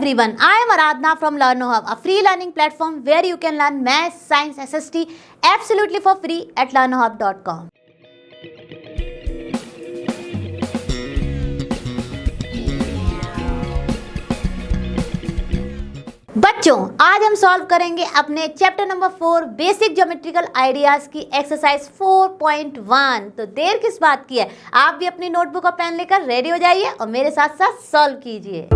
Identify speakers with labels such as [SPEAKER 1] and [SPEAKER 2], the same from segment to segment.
[SPEAKER 1] everyone, I am Aradhana from LearnoHub, a free learning platform where you can learn math, science, SST absolutely for free at learnohub.com. बच्चों, आज हम solve करेंगे अपने chapter number 4 basic geometrical ideas की exercise 4.1। तो देर किस बात की है, आप भी अपनी नोटबुक और पेन लेकर रेडी हो जाइए और मेरे साथ साथ सॉल्व कीजिए।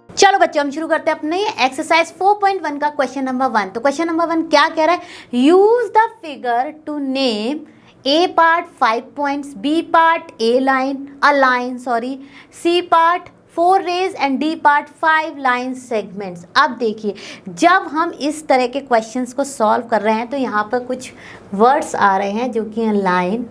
[SPEAKER 1] चलो बच्चों, हम शुरू करते हैं अपने एक्सरसाइज 4.1 का क्वेश्चन नंबर 1। तो क्वेश्चन नंबर 1 क्या कह रहा है, use the figure to name A part 5 points, B part A line, C part 4 rays and D part 5 line segments। अब देखिए, जब हम इस तरह के क्वेश्चंस को सॉल्व कर रहे हैं तो यहाँ पर कुछ वर्ड्स आ रहे हैं जो कि हैं line,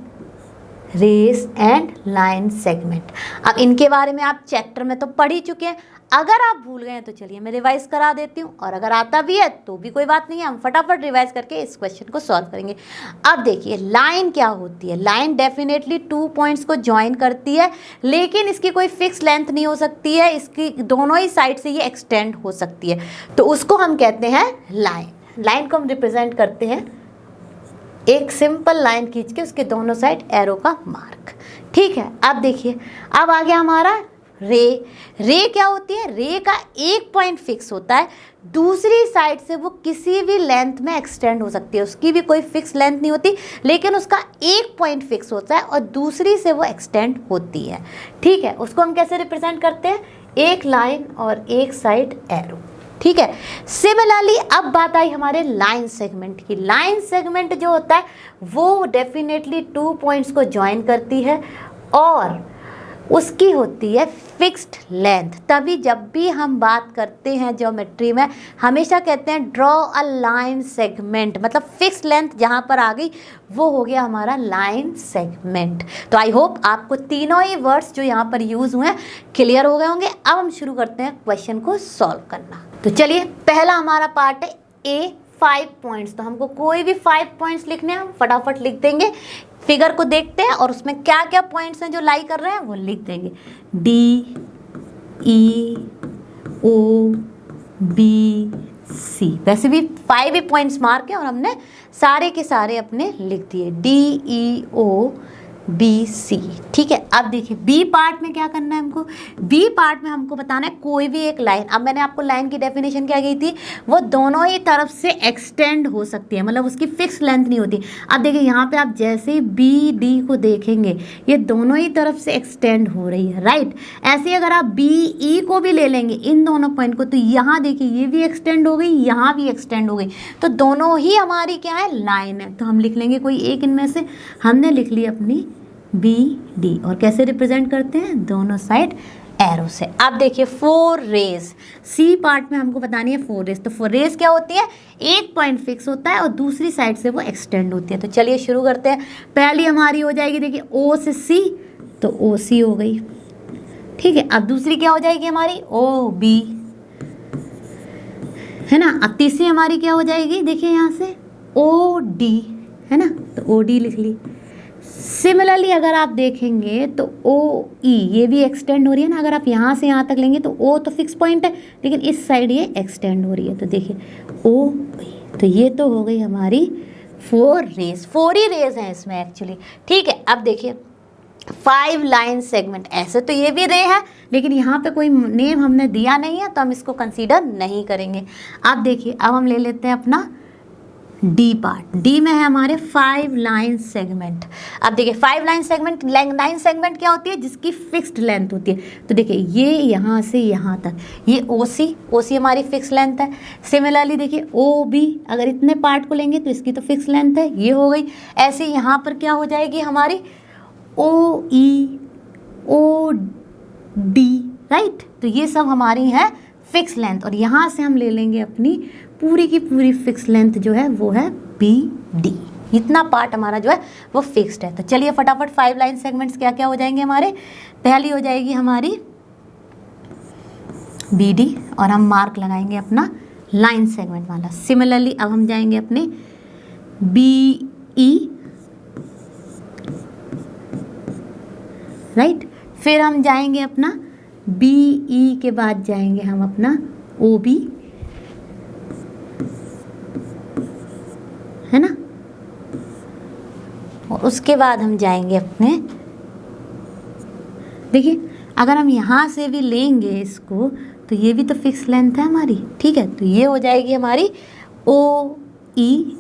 [SPEAKER 1] rays and line segment. अब इनके बारे में आप चैप्टर में तो पढ़ ही चुके हैं, अगर आप भूल गए हैं तो चलिए मैं रिवाइज करा देती हूँ, और अगर आता भी है तो भी कोई बात नहीं है, हम फटाफट रिवाइज करके इस क्वेश्चन को सॉल्व करेंगे। अब देखिए, लाइन क्या होती है। लाइन डेफिनेटली 2 पॉइंट्स को ज्वाइन करती है, लेकिन इसकी कोई फिक्स लेंथ नहीं हो सकती है, इसकी दोनों ही साइड से ये एक्सटेंड हो सकती है, तो उसको हम कहते हैं लाइन। लाइन को हम रिप्रेजेंट करते हैं एक सिंपल लाइन खींच के उसके दोनों साइड एरो का मार्क। ठीक है, अब देखिए, अब आ गया हमारा रे। रे क्या होती है, रे का एक पॉइंट फिक्स होता है, दूसरी साइड से वो किसी भी लेंथ में एक्सटेंड हो सकती है, उसकी भी कोई फिक्स लेंथ नहीं होती, लेकिन उसका एक पॉइंट फिक्स होता है और दूसरी से वो एक्सटेंड होती है। ठीक है, उसको हम कैसे रिप्रेजेंट करते हैं, एक लाइन और एक साइड एरो। ठीक है, सिमिलरली अब बात आई हमारे लाइन सेगमेंट की। लाइन सेगमेंट जो होता है वो डेफिनेटली 2 पॉइंट्स को ज्वाइन करती है और उसकी होती है फिक्स्ड लेंथ। तभी जब भी हम बात करते हैं ज्योमेट्री में हमेशा कहते हैं ड्रॉ अ लाइन सेगमेंट, मतलब फिक्स्ड लेंथ जहाँ पर आ गई वो हो गया हमारा लाइन सेगमेंट। तो आई होप आपको तीनों ही वर्ड्स जो यहाँ पर यूज हुए हैं क्लियर हो गए होंगे। अब हम शुरू करते हैं क्वेश्चन को सॉल्व करना। तो चलिए, पहला हमारा पार्ट है ए 5 पॉइंट्स। तो हमको कोई भी 5 पॉइंट्स लिखने हैं, हम फटाफट लिख देंगे। फिगर को देखते हैं और उसमें क्या क्या पॉइंट्स हैं जो लाई कर रहे हैं वो लिख देंगे। डी, ई, ओ, बी, सी। वैसे भी 5 ही पॉइंट्स मार्क हैं और हमने सारे के सारे अपने लिख दिए, डी, ई, ओ, बी, सी। ठीक है, अब देखिए बी पार्ट में क्या करना है हमको। बी पार्ट में हमको बताना है कोई भी एक लाइन। अब मैंने आपको लाइन की डेफिनेशन क्या की थी, वो दोनों ही तरफ से एक्सटेंड हो सकती है, मतलब उसकी फिक्स लेंथ नहीं होती। अब देखिए यहाँ पे आप जैसे ही बी डी को देखेंगे ये दोनों ही तरफ से एक्सटेंड हो रही है, राइट। ऐसे ही अगर आप बी ई को भी ले लेंगे इन दोनों पॉइंट को, तो यहाँ देखिए ये भी एक्सटेंड हो गई, यहाँ भी एक्सटेंड हो गई, तो दोनों ही हमारी क्या है, लाइन है। तो हम लिख लेंगे कोई एक इनमें से। हमने लिख ली अपनी बी डी, और कैसे रिप्रेजेंट करते हैं, दोनों साइड एरो से। अब देखिए 4 रेज, सी पार्ट में हमको बतानी है 4 रेज। तो 4 रेज क्या होती है, एक पॉइंट फिक्स होता है और दूसरी साइड से वो एक्सटेंड होती है। तो चलिए शुरू करते हैं। पहली हमारी हो जाएगी, देखिए ओ से सी, तो ओ सी हो गई। ठीक है, अब दूसरी क्या हो जाएगी हमारी, ओ बी, है ना। अब तीसरी हमारी क्या हो जाएगी, देखिए यहाँ से ओ डी, है ना, तो ओ डी लिख ली। सिमिलरली अगर आप देखेंगे तो ओ ई, ये भी एक्सटेंड हो रही है ना। अगर आप यहाँ से यहाँ तक लेंगे तो ओ तो फिक्स पॉइंट है, लेकिन इस साइड ये एक्सटेंड हो रही है, तो देखिए ओ, तो ये तो हो गई हमारी 4 रेज। 4 ही रेज हैं इसमें एक्चुअली। ठीक है, अब देखिए 5 लाइन सेगमेंट। ऐसे तो ये भी रे है, लेकिन यहाँ पे कोई नेम हमने दिया नहीं है तो हम इसको कंसीडर नहीं करेंगे। अब देखिए, अब हम ले लेते हैं अपना डी पार्ट। डी में है हमारे 5 लाइन सेगमेंट। अब देखिए 5 लाइन सेगमेंट, लाइन सेगमेंट क्या होती है, जिसकी फिक्स्ड लेंथ होती है। तो देखिए ये यहाँ से यहाँ तक, ये ओ सी हमारी फिक्स लेंथ है। सिमिलरली देखिए ओ बी, अगर इतने पार्ट को लेंगे तो इसकी तो फिक्स लेंथ है, ये हो गई। ऐसे यहाँ पर क्या हो जाएगी हमारी ओ ई, ओ डी, राइट। तो ये सब हमारी है फिक्स लेंथ, और यहाँ से हम ले लेंगे अपनी पूरी की पूरी फिक्स लेंथ जो है वो है बी डी। इतना पार्ट हमारा जो है वो फिक्स्ड है। तो चलिए फटाफट 5 लाइन सेगमेंट्स क्या क्या हो जाएंगे हमारे। पहली हो जाएगी हमारी बी डी, और हम मार्क लगाएंगे अपना लाइन सेगमेंट वाला। सिमिलरली अब हम जाएंगे अपने बी ई, राइट। फिर हम जाएंगे अपना बी ई के बाद जाएंगे हम अपना ओ बी, है ना, और उसके बाद हम जाएंगे अपने, देखिए अगर हम यहाँ से भी लेंगे इसको तो ये भी तो फिक्स लेंथ है हमारी, ठीक है, तो ये हो जाएगी हमारी ओ ई,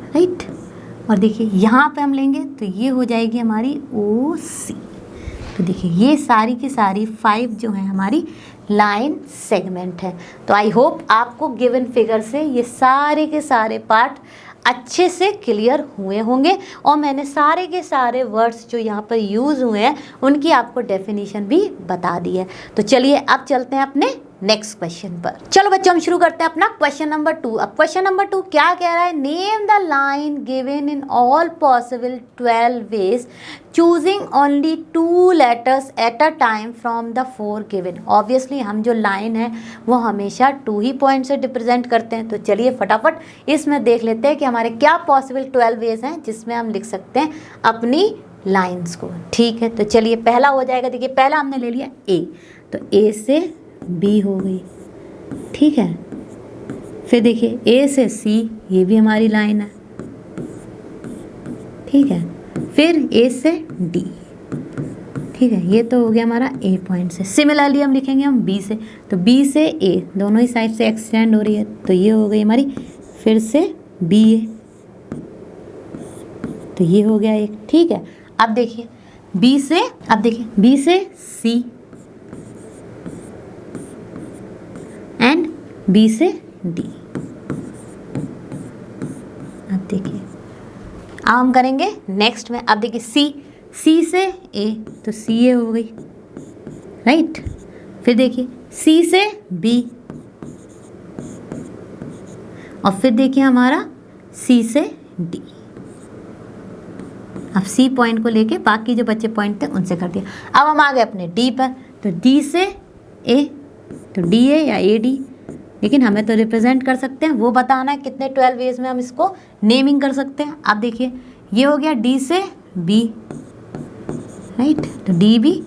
[SPEAKER 1] राइट। और देखिए यहाँ पे हम लेंगे तो ये हो जाएगी हमारी ओ सी। तो देखिए ये सारी की सारी 5 जो है हमारी लाइन सेगमेंट है। तो आई होप आपको गिवन फिगर से ये सारे के सारे पार्ट अच्छे से क्लियर हुए होंगे और मैंने सारे के सारे वर्ड्स जो यहाँ पर यूज़ हुए हैं उनकी आपको डेफिनेशन भी बता दी है। तो चलिए अब चलते हैं अपने नेक्स्ट क्वेश्चन पर। चलो बच्चों हम शुरू करते हैं अपना क्वेश्चन नंबर 2। अब क्वेश्चन नंबर 2 क्या कह रहा है, name the line given in all possible 12 ways choosing only 2 letters at a time from the 4 given. Obviously हम जो लाइन है वो हमेशा 2 ही पॉइंट से रिप्रेजेंट करते हैं। तो चलिए फटाफट इसमें देख लेते हैं कि हमारे क्या पॉसिबल 12 वेज हैं जिसमें हम लिख सकते हैं अपनी लाइन्स को, ठीक है। तो चलिए पहला हो जाएगा, देखिए पहला हमने ले लिया ए, तो ए से बी हो गई, ठीक है। फिर देखिए ए से सी, ये भी हमारी लाइन है, ठीक है। फिर ए से डी, ठीक है, ये तो हो गया हमारा ए पॉइंट से। सिमिलरली हम लिखेंगे हम बी से, तो बी से ए दोनों ही साइड से एक्सटेंड हो रही है, तो ये हो गई हमारी फिर से बी ए, तो ये हो गया एक, ठीक है। अब देखिए बी से, अब देखिए बी से सी एंड बी से डी। अब देखिए अब हम करेंगे नेक्स्ट में, अब देखिए सी से ए, तो सी ए हो गई, राइट। फिर देखिए सी से बी, और फिर देखिए हमारा सी से डी। अब सी पॉइंट को लेके बाकी जो बच्चे पॉइंट थे उनसे कर दिया। अब हम आ गए अपने डी पर, तो डी से ए, तो डी ए या ए डी, लेकिन हमें तो रिप्रेजेंट कर सकते हैं, वो बताना है कितने 12 वेज में हम इसको नेमिंग कर सकते हैं। अब देखिए ये हो गया डी से बी, राइट, तो डी बी,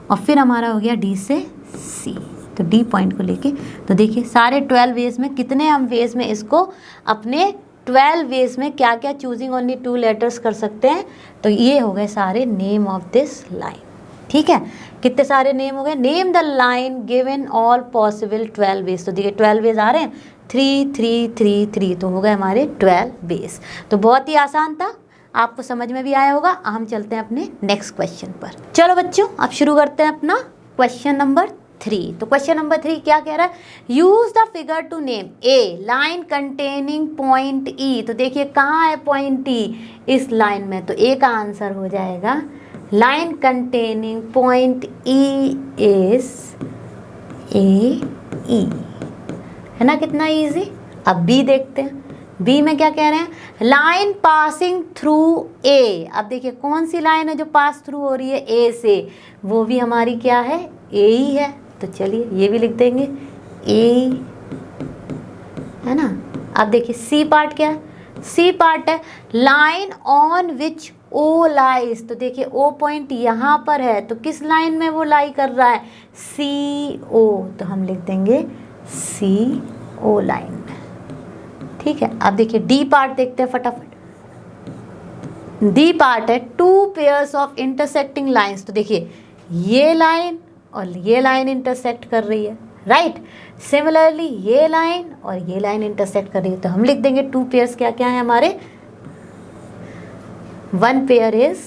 [SPEAKER 1] और फिर हमारा हो गया डी से सी, तो डी पॉइंट को लेके। तो देखिए सारे 12 वेज में कितने हम वेज में इसको अपने 12 वेज में क्या क्या चूजिंग ओनली 2 लेटर्स कर सकते हैं। तो ये हो गए सारे नेम ऑफ दिस लाइन, ठीक है। कितने सारे नेम हो गए, name the line given all possible 12 ways. तो देखिए 12 वेज आ रहे हैं, 3 3 3 3, तो हो गए हमारे 12 वेज। तो बहुत ही आसान था, आपको समझ में भी आया होगा। हम चलते हैं अपने नेक्स्ट क्वेश्चन पर। चलो बच्चों अब शुरू करते हैं अपना क्वेश्चन नंबर 3। तो क्वेश्चन नंबर 3 क्या कह रहा है, use the figure to name a line containing point E. तो देखिए कहाँ है पॉइंट ई, इस लाइन में, तो ए का आंसर हो जाएगा line containing point E is A E, है ना, कितना इजी। अब बी देखते हैं, बी में क्या कह रहे हैं, लाइन पासिंग थ्रू ए। अब देखिए कौन सी लाइन है जो पास थ्रू हो रही है ए से, वो भी हमारी क्या है, ए ही है। तो चलिए ये भी लिख देंगे ए, है ना। अब देखिए सी पार्ट क्या है, सी पार्ट है line on which O lies. तो देखिए ओ पॉइंट यहाँ पर है, तो किस लाइन में वो लाई कर रहा है, सी ओ, तो हम लिख देंगे सी ओ लाइन में, ठीक है। अब देखिए डी पार्ट देखते हैं फटाफट। डी पार्ट है 2 पेयर्स ऑफ इंटरसेक्टिंग लाइंस। तो देखिए ये लाइन और ये लाइन इंटरसेक्ट कर रही है, राइट। सिमिलरली ये लाइन और ये लाइन इंटरसेक्ट कर रही है, तो हम लिख देंगे 2 पेयर्स क्या क्या है हमारे, 1 pair is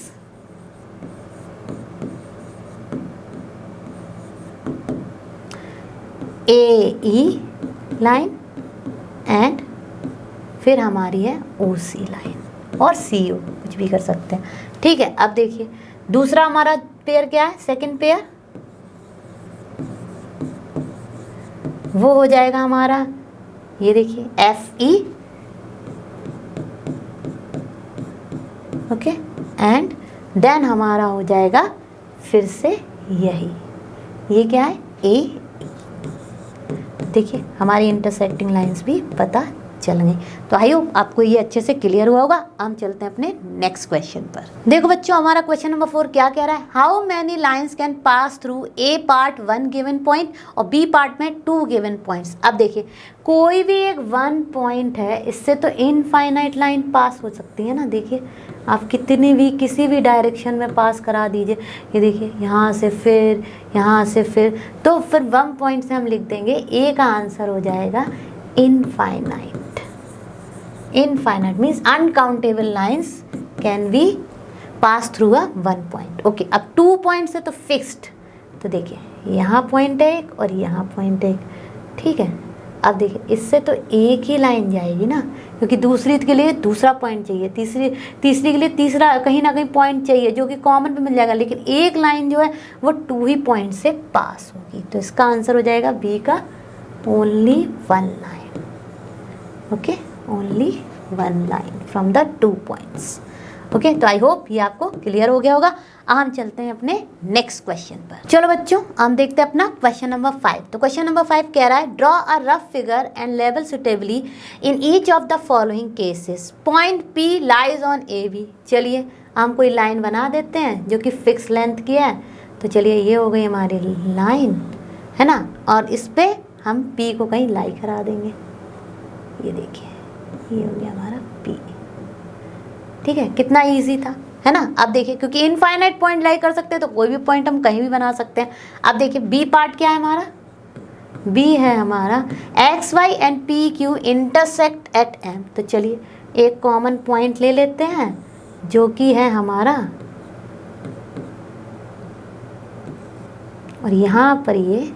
[SPEAKER 1] A E line and फिर हमारी है ओ सी लाइन और सी ओ, कुछ भी कर सकते हैं, ठीक है। अब देखिए दूसरा हमारा पेयर क्या है, सेकंड पेयर, वो हो जाएगा हमारा, ये देखिए F E, okay, and then हमारा हो जाएगा फिर से यही, ये क्या है ए। देखिए हमारी इंटरसेक्टिंग लाइंस भी पता चल गई। तो आई होप आपको ये अच्छे से क्लियर हुआ होगा। हम चलते हैं अपने नेक्स्ट क्वेश्चन पर। देखो बच्चों, हमारा क्वेश्चन नंबर 4 क्या कह रहा है, how many lines can pass through a part 1 given point और बी पार्ट में 2 गिवन पॉइंट्स। अब देखिए, कोई भी एक 1 पॉइंट है, इससे तो इनफाइनाइट लाइन पास हो सकती है ना। देखिए, आप कितनी भी किसी भी डायरेक्शन में पास करा दीजिए, ये देखिए यहाँ से फिर यहाँ से फिर, तो फिर 1 पॉइंट से हम लिख देंगे ए का आंसर हो जाएगा infinite. Infinite means uncountable lines can be pass through a 1 point. Okay, अब 2 पॉइंट से तो फिक्स्ड, तो देखिए यहाँ पॉइंट है एक और यहाँ पॉइंट है एक, ठीक है। अब देखिए, इससे तो एक ही लाइन जाएगी ना, क्योंकि दूसरी के लिए दूसरा पॉइंट चाहिए, तीसरी के लिए तीसरा कहीं ना कहीं पॉइंट चाहिए, जो कि कॉमन पे मिल जाएगा। लेकिन एक लाइन जो है वो 2 ही पॉइंट से पास होगी। तो इसका आंसर हो जाएगा बी का only 1 line. Okay, only 1 line from the 2 points. Okay, तो आई होप ये आपको क्लियर हो गया होगा। अब हम चलते हैं अपने नेक्स्ट क्वेश्चन पर। चलो बच्चों, हम देखते हैं अपना क्वेश्चन नंबर 5। तो क्वेश्चन नंबर 5 कह रहा है, draw a rough figure and level suitably in each of the following cases, point P lies on A B. चलिए हम कोई लाइन बना देते हैं जो कि फिक्स लेंथ की है। तो चलिए, ये हो गई हमारी लाइन, है ना, और इस पर हम पी को कहीं लाई करा देंगे। ये देखिए, ये हो गया हमारा पी। ठीक है, कितना इजी था, है ना। अब देखिए, क्योंकि इनफाइनाइट पॉइंट लाई कर सकते हैं तो कोई भी पॉइंट हम कहीं भी बना सकते हैं। अब देखिए, बी पार्ट क्या है हमारा, बी है हमारा X Y and P Q intersect at M. तो चलिए एक कॉमन पॉइंट ले लेते हैं जो कि है हमारा, और यहाँ पर ये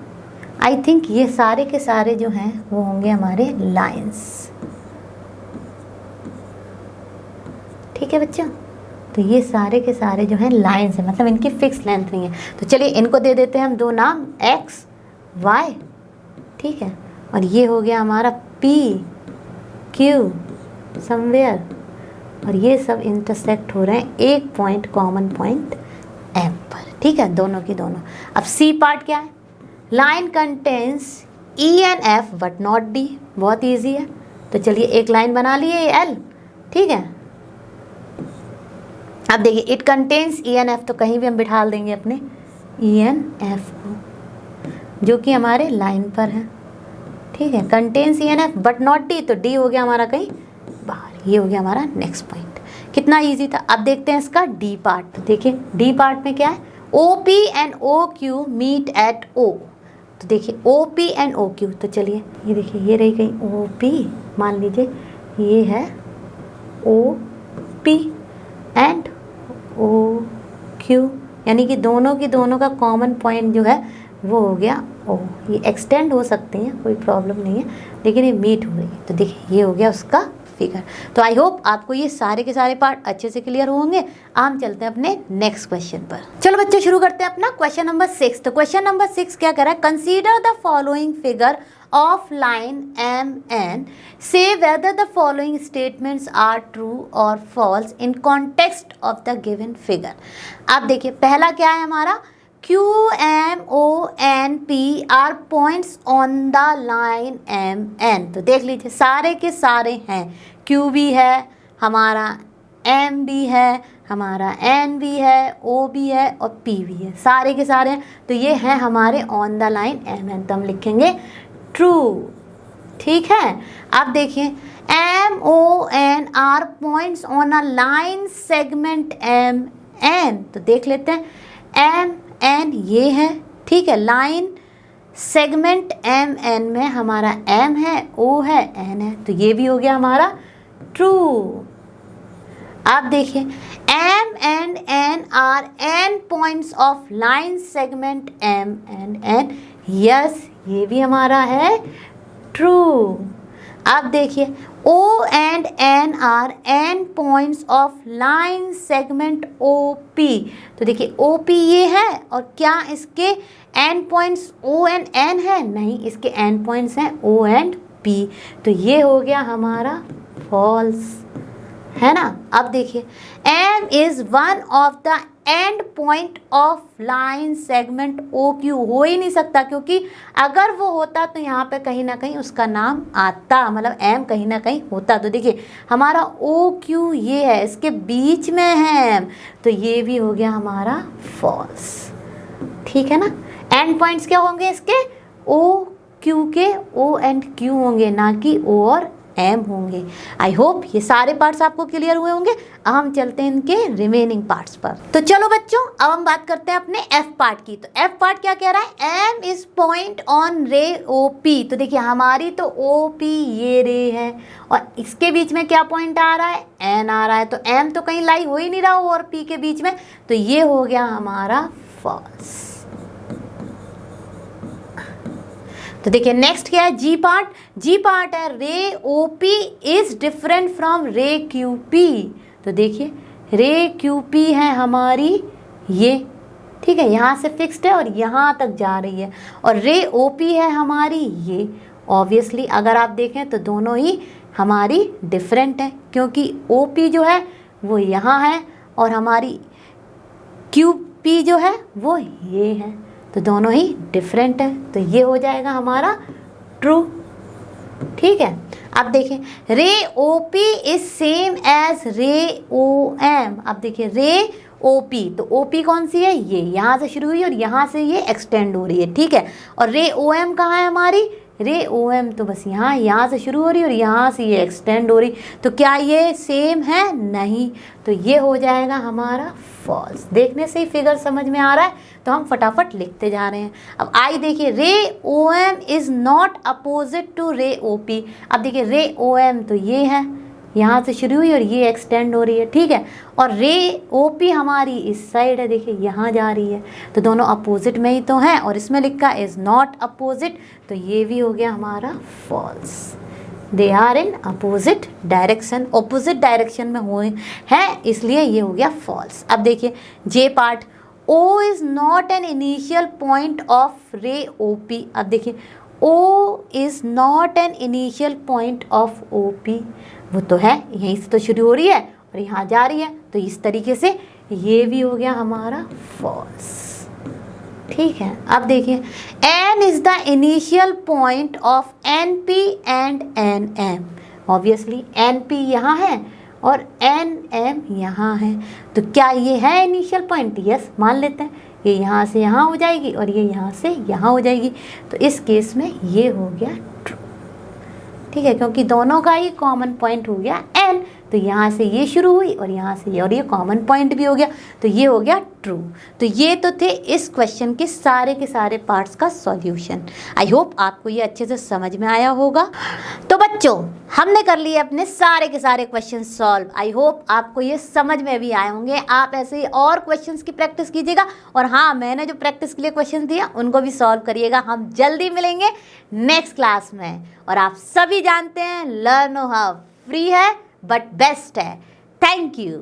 [SPEAKER 1] आई थिंक ये सारे के सारे जो हैं वो होंगे हमारे लाइंस। ठीक है बच्चों, तो ये सारे के सारे जो हैं लाइंस हैं, मतलब इनकी फिक्स लेंथ नहीं है। तो चलिए इनको दे देते हैं हम 2 नाम, एक्स वाई, ठीक है। और ये हो गया हमारा पी क्यू समवेयर, और ये सब इंटरसेक्ट हो रहे हैं एक पॉइंट, कॉमन पॉइंट एम पर। ठीक है, दोनों की दोनों। अब सी पार्ट क्या है, line contains E and F but not D. बहुत ईजी है। तो चलिए एक लाइन बना लिए एल, ठीक है। अब देखिए, it contains E N F, तो कहीं भी हम बिठा देंगे अपने ई एन एफ को, जो कि हमारे लाइन पर है। ठीक है, contains E N F but not D, तो डी हो गया हमारा कहीं बाहर। ये हो गया हमारा नेक्स्ट पॉइंट। कितना इजी था। अब देखते हैं इसका डी पार्ट। देखिए डी पार्ट में क्या है, O P and O Q meet at O. तो देखिए O P and O Q, तो चलिए ये देखिए, ये रही गई ओ पी, मान लीजिए ये है O P and O Q, यानी कि दोनों की दोनों का कॉमन पॉइंट जो है वो हो गया ओ। ये एक्सटेंड हो सकते हैं, कोई प्रॉब्लम नहीं है, लेकिन ये मीट हो रही है। तो देखिए ये हो गया उसका फिगर। तो आई होप आपको ये सारे के सारे पार्ट अच्छे से क्लियर होंगे। हम चलते हैं अपने नेक्स्ट क्वेश्चन पर। चलो बच्चों शुरू करते हैं अपना क्वेश्चन नंबर 6। तो क्वेश्चन नंबर 6 क्या कह रहा है, consider the following figure of line M N, say whether the following statements are true or false in context of the given figure। अब देखिए पहला क्या है हमारा, Q M O N P are points on the line M N। तो देख लीजिए सारे के सारे हैं, Q भी है हमारा, M भी है हमारा, N भी है, O भी है और P भी है, सारे के सारे हैं। तो ये है हमारे on the line M N, तो हम लिखेंगे ट्रू। ठीक है, अब देखिए M O N are points on a line segment M N. तो देख लेते हैं एम एन ये है, ठीक है, लाइन सेगमेंट एम एन में हमारा एम है, ओ है, एन है, तो ये भी हो गया हमारा ट्रू। अब देखिए M and N are N points of line segment M and N, yes ये भी हमारा है ट्रू। अब देखिए O and N are N points of line segment OP। तो देखिए OP ये है, और क्या इसके end points O and N है, नहीं, इसके एंड पॉइंट्स हैं O एंड P। तो ये हो गया हमारा फॉल्स, है ना। अब देखिए M is one of the end point of line segment O Q हो ही नहीं सकता, क्योंकि अगर वो होता तो यहाँ पे कहीं ना कहीं उसका नाम आता, मतलब एम कहीं ना कहीं होता। तो देखिए हमारा ओ क्यू ये है, इसके बीच में है एम, तो ये भी हो गया हमारा फॉल्स। ठीक है ना। एंड पॉइंट्स क्या होंगे इसके, ओ क्यू के ओ एंड क्यू होंगे, ना कि ओ और एम होंगे। आई होप ये सारे पार्ट्स आपको क्लियर हुए होंगे। अब हम चलते हैं इनके रिमेनिंग पार्ट्स पर। तो चलो बच्चों अब हम बात करते हैं अपने एफ पार्ट की। तो एफ पार्ट क्या कह रहा है, एम इज पॉइंट ऑन रे ओ पी। तो देखिए हमारी तो ओ पी ये रे है और इसके बीच में क्या पॉइंट आ रहा है, एन आ रहा है, तो एम तो कहीं लाई हो ही नहीं रहा ओ और पी के बीच में, तो ये हो गया हमारा फॉल्स। तो देखिए नेक्स्ट क्या है, जी पार्ट। जी पार्ट है ray O P is different from ray Q P. तो देखिए रे क्यू पी है हमारी ये, ठीक है, यहाँ से फिक्स्ड है और यहाँ तक जा रही है, और रे ओ पी है हमारी ये। ऑब्वियसली अगर आप देखें तो दोनों ही हमारी डिफरेंट है, क्योंकि ओ पी जो है वो यहाँ है और हमारी क्यू पी जो है वो ये है, तो दोनों ही डिफरेंट है, तो ये हो जाएगा हमारा ट्रू। ठीक है। अब देखिए ray O P is same as ray O M. अब देखिए रे ओ पी, तो ओ पी कौन सी है, ये यहाँ से शुरू हुई और यहाँ से ये एक्सटेंड हो रही है, ठीक है। और रे ओ एम कहाँ है हमारी, रे ओ एम तो बस यहाँ से शुरू हो रही है और यहाँ से ये एक्सटेंड हो रही, तो क्या ये सेम है, नहीं, तो ये हो जाएगा हमारा फॉल्स। देखने से ही फिगर समझ में आ रहा है, तो हम फटाफट लिखते जा रहे हैं। अब आई देखिए ray O M is not opposite to ray O P. अब देखिए रे ओ एम तो ये है, यहाँ से शुरू हुई और ये एक्सटेंड हो रही है, ठीक है, और रे ओ पी हमारी इस साइड है, देखिए यहाँ जा रही है, तो दोनों अपोजिट में ही तो हैं, और इसमें लिखा इज नॉट अपोजिट, तो ये भी हो गया हमारा false. They are in opposite direction, opposite direction में हुए हैं, इसलिए ये हो गया फॉल्स। अब देखिए J part, O is not an initial point of ray O P. अब देखिए O is not an initial point of O P, वो तो है, यहीं से तो शुरू हो रही है और यहाँ जा रही है, तो इस तरीके से ये भी हो गया हमारा फॉल्स। ठीक है। अब देखिए N is the initial point of N P and N M. Obviously N P यहाँ है और एन एम यहाँ है, तो क्या ये है इनिशियल पॉइंट, यस मान लेते हैं, ये यहाँ से यहाँ हो जाएगी और ये यहाँ से यहाँ हो जाएगी, तो इस केस में ये हो गया ट्रू। ठीक है, क्योंकि दोनों का ही कॉमन पॉइंट हो गया एन, तो यहाँ से ये शुरू हुई और यहाँ से ये, और ये कॉमन पॉइंट भी हो गया, तो ये हो गया ट्रू। तो ये तो थे इस क्वेश्चन के सारे पार्ट्स का सॉल्यूशन। आई होप आपको ये अच्छे से समझ में आया होगा। तो बच्चों हमने कर लिए अपने सारे के सारे क्वेश्चन सॉल्व। आई होप आपको ये समझ में भी आए होंगे। आप ऐसे ही और क्वेश्चंस की प्रैक्टिस कीजिएगा, और हाँ मैंने जो प्रैक्टिस के लिए क्वेश्चन दिया उनको भी सॉल्व करिएगा। हम जल्दी मिलेंगे नेक्स्ट क्लास में, और आप सभी जानते हैं लर्नो हब फ्री है बट बेस्ट है। Thank you.